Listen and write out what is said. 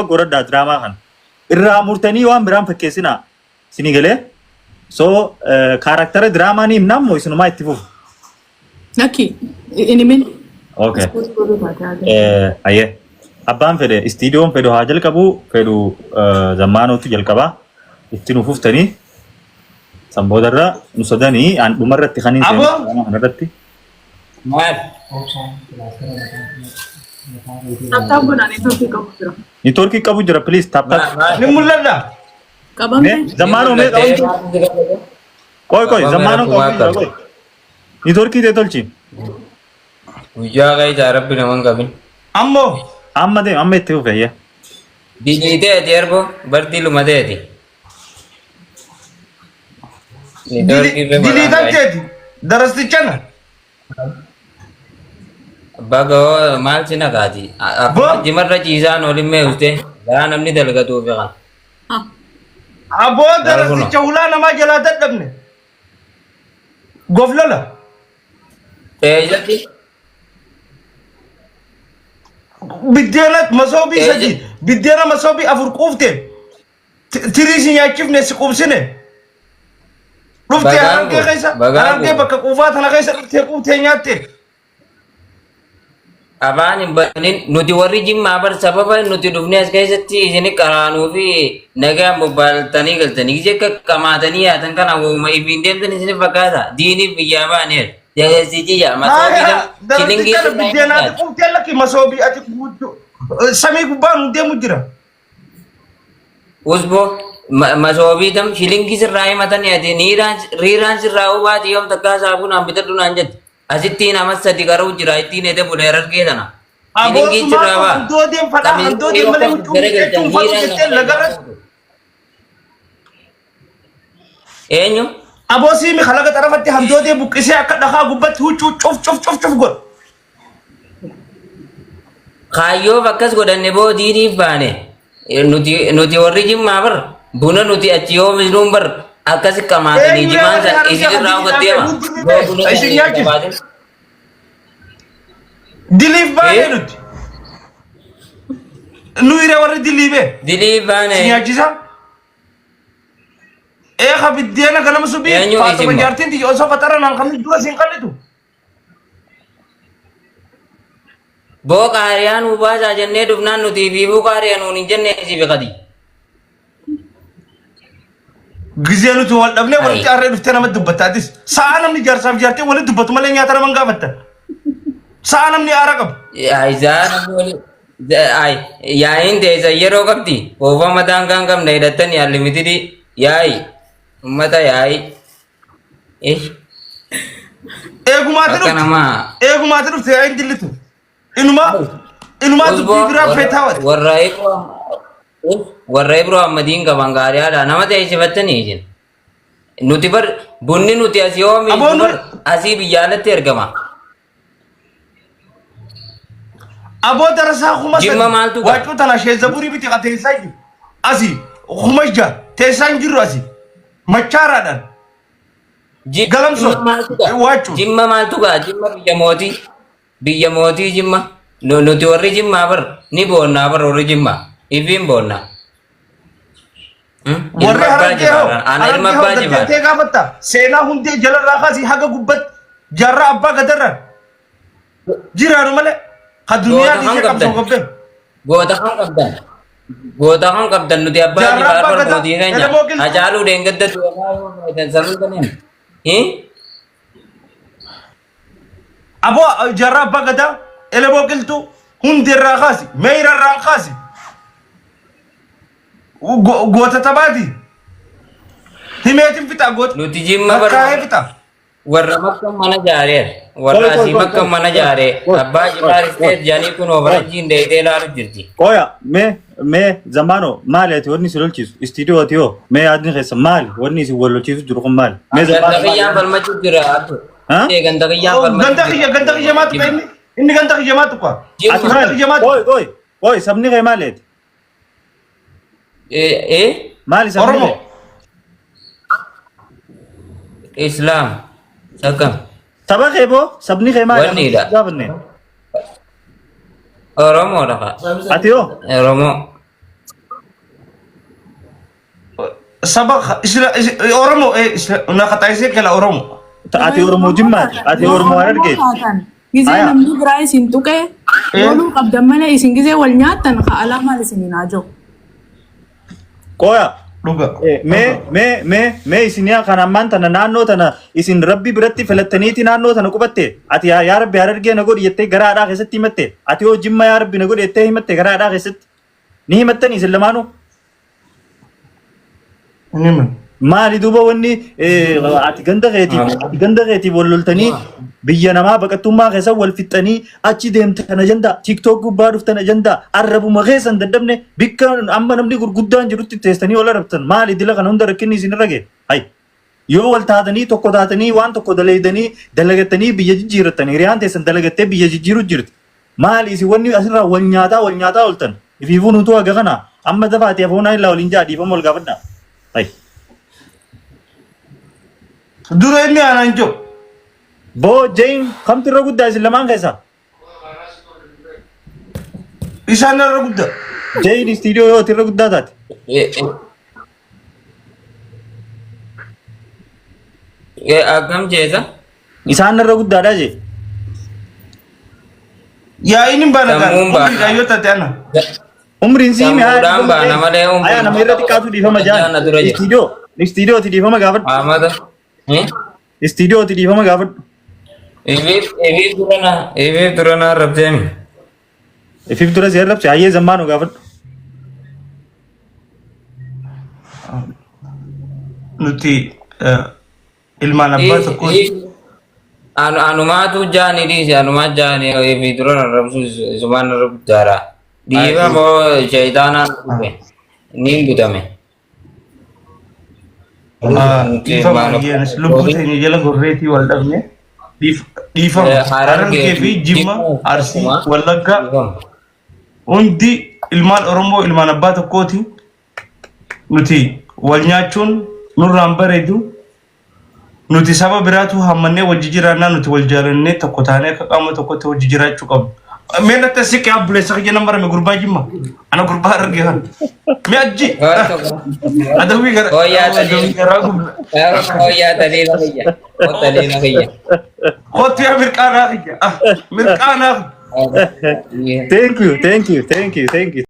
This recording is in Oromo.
Goraddaa diraamaa kan irraa murtanii waan biraan fakkeessinaa isinii galee so karaktera diraamaa ni himnaa moo isinumaa itti fufu? Naki ini min. Okay. Ayyee abbaan fedhe istiidiyoon fedhu haa jalqabu fedhu zammaanootu jalqabaa itti nuuf uftanii san boodarra nu sodanii aan dhumarratti kan hin seenu kanarratti. Maal? Tap guna network kamu jira. Network qabu jira please tap tap. Ni mul'ata. Qabamte. Zammaanoo mee qabu. Koy zammaanoo qabu jira koy. Network ite tolchi. Guyyaa gaarii rabbi naman qabin. Amma itti fufeeyya. Dijiitee ati ergo bartii lumateeti. Diliitanteeti darastichana. Baga maal si nagaati. Akkuma jimarra ciisaan olin mee ufte garaa namni dalgatuuf kan. Aboo darasticha hulaa namaa jalaa dadhabne. Goflala. Teejatti. Biddeena masoobii sadi biddeena masoobii afur quufte tirii si nyaachifne si quubsine dhuftee harangee bakka quufaa tana keessa dhuftee quuftee nyaatte. Abaan hin banin nuti warri jimmaa bar sababa nuti dhufne as keessatti isin qaraanuu fi nagaan bobbaaltanii galtanii jecha qamaatanii yaatan kana wooma ifiin deemtan isin fakkaata diiniif biyyaa baaneera. Jagasichi ya masoobii shilingi biddeena ati quuftee lakki masoobii ati samii gubbaan hundee mujjira. Usbo masoobii tam shilingi sirraa himatan ati riiraan sirraa hubaati yoom takkaa saabuun hambitadhu naan jette. Asitti nama sadi garuu jira ittiin ede buleer argee tana. Shilingi sirraa baa. Handoodeen fadhaa handoodeen malee huccuu jechuun fadhu jettee lagarratti. Eenyu? Aboo siimi khalaqa tarafatti handoodee buqqisee akka dhagaa gubbatti huccuu cuf godhu. Kaayyoof akkas godhanne boo diiniif baane. Nuti warri jimmaa bar buna nuti achi yoo misnuun bar akkas qamaatanii jimaan san isinirraa hubatteema. Diliif baane nuti. Nuyire warri diliibe. Diliif baane. Si nyaachisa. Eega biddeena ganama subii faatuma jaartiin tiyya osoo fatara naan kan dura siin qallitu. Boo qaariyaan hubaasaa jennee dhufnaan nuti fi boo qaariyaan nuun hin jenne si beekati. Gizee nuti wal dhabnee walitti harree dhuftee namatti dubbattaatis. Sa'a namni jaarsaaf jaartee walitti dubbatu malee nyaata naman gaafattan. Sa'a namni aara qabu. Yaa'iin teessa yeroo qabdi. Oofaa mataan kan qabna hidhattan yaalli mitidhi. Yaa'i. Ummata yaa'i. Eegumaati dhufte yaa'iin dillitu. Inumaa dubbii biraa feetaawati. Warra Ibro Ammadiin qaban gaariyaadha. Nama teessifattanii jin. Nuti bar bunni nuti asii oomishu bar asii biyyaalatti ergama. Aboo darasaa kuma Jimma maaltu qaba? Waacuu tana sheeza burii biti ka teessaa jiru. Asii kuma ija teessaa hin jirru asii. Machaaraadhaan. Galamsoo waacuu. Jimma maaltu qaba? Jimma biyya mootii jimma. Nuti warri jimmaa bar ni boonnaa bar warri jimmaa. Ifiin boonnaa. Warri harargee hoo jettee gaafatta. Seenaa hundee jalarraa kaasii haga gubbatti jaarraa abbaa gadarraan. Jiraanu malee. Ha duniyaa dhiisee qabsoo qabdan. Goota kan qabdan nuti abbaa jibaar barbaadii keenya. Hacaaluu deengaddatu yoo sabuu kanneen. Aboo jaarraa abbaa gadaa eleboo qiltuu hundeerraa kaasi meeyirarraa kaasi. Goota tabaati. Himeetiin fixa goota. Nuti jimma barbaadee fixa. Warra makka mana jaareera. Warra asii makka mana jaaree. Abbaa jibaar isteet jaanii kun obarajjiin deetee ilaalu jirti. Koya mee zamaano maali ati wanni si lolchiisu istiidiyoo ati yoo mee yaadni keessa maali wanni isin wal lolchiisu jiru kun maali? Mee zamaano. Ganda kiyyaan falmachuu jira. Ganda kiyyaan falmachuu. Ganda kiyya maatu ka inni ganda kiyya maatu kwa. Ati maali? Koy sabni kee maali ati? Maali sabni kee? Islam. Sakam. Saba kee boo sabni kee maali? Wanni dha. Gaafanne. Oromoo dha. Ati yoo? Oromoo. saba Oromo nakataisee kala Oromo. ati Oromoo Jimmaati, ati Oromoo Harargeeti. Gizee Aya. namni biraa isin tuqee looluu qabdan malee isin gizee wal nyaattan ka alaamaan isiniin haa jiru. Qoya. Dhuga. Mee isin kan ammaan tana naannoo tana isin rabbi biratti filattaniiti naannoo tana qubatte ati yaa rabbi Harargee na godhi jettee garaadhaa keessatti himatte ati hoo Jimma yaa rabbi na godhi jettee himatte garaadhaa keessatti ni himattanii isin lamaanuu Niman. maali duuba wanni ati ganda keetiif wal loltanii biyya namaa baqattummaa keessa wal fixxanii achi deemtan ajanda tiktok gubbaa dhuftan ajanda arrabuma keessan daddabne bikka amma namni gurguddaan jirutti teessanii ol arabtan maali dila kana hunda rakkinni isin irra ga'e hay yoo wal taatanii tokko taatanii waan tokko dalaydanii dalagatanii biyya jijjiirrattan hiriyaan teessan dalagattee biyya jijjiiru jirti maali isin wanni asirraa wal nyaataa oltan ifiifuun utuu aga kana amma dafaatee afoonaa illaa waliin jaadhiifama ol gaafadha hay Dura inni aanan jiru. Boo Jain kamtu irra guddaa isin lamaan keessa? Isaan irra guddaa. Jain istiidiyoo yoo irra guddaa taate. Akkam jeeta? Isaan irra guddaadha jee. Yaa inni baana Sammuun baana. kan yoo taate ana. Umriin sii mi'aa. Sammuudhaan baana malee umriin- Ayaa nama irra xiqqaatu dhiifama Jaana jaan. dura jira. Istiidiyooti dhiifama gaafadhu. Ahmada. Istiidiyooti dhiifama gaafadhu. Eebiif durana rabdeemi. Ifiif dura si arrabse hayyee zammaanu gaafadhu. Nuti ilmaan abbaa tokkooti. Anumaatu jaani dhiise anumaa jaani eebiif durana rabsu isumaan irra guddaadha. Dhiiba moo shayitaanaan dhufe ni butame. Dhiifama yeenis lubbuu teenya jala gorreetii wal dhabne. Dhiifama Harargee fi Jimma Arsii Wallaggaa hundi ilmaan Oromoo ilmaan abbaa tokkooti. Nuti wal nyaachuun nurraan bareedu. Nuti saba biraatu hammannee wajji jiraannaa nuti wal jaalannee tokko taanee akka qaama tokkotti wajji jiraachuu qabnu. Mee natti asii qe'aa buleessa kiyya nama barame gurbaa Jimma. Ana gurbaa Harargee kan. Mee ajji. Adawii gara. Adawii garaa gubla. Oyyaa taliina kiyya. Taliina kiyya. Kootu yaa mirqaanaa kiyya. Mirqaanaa. Thank you.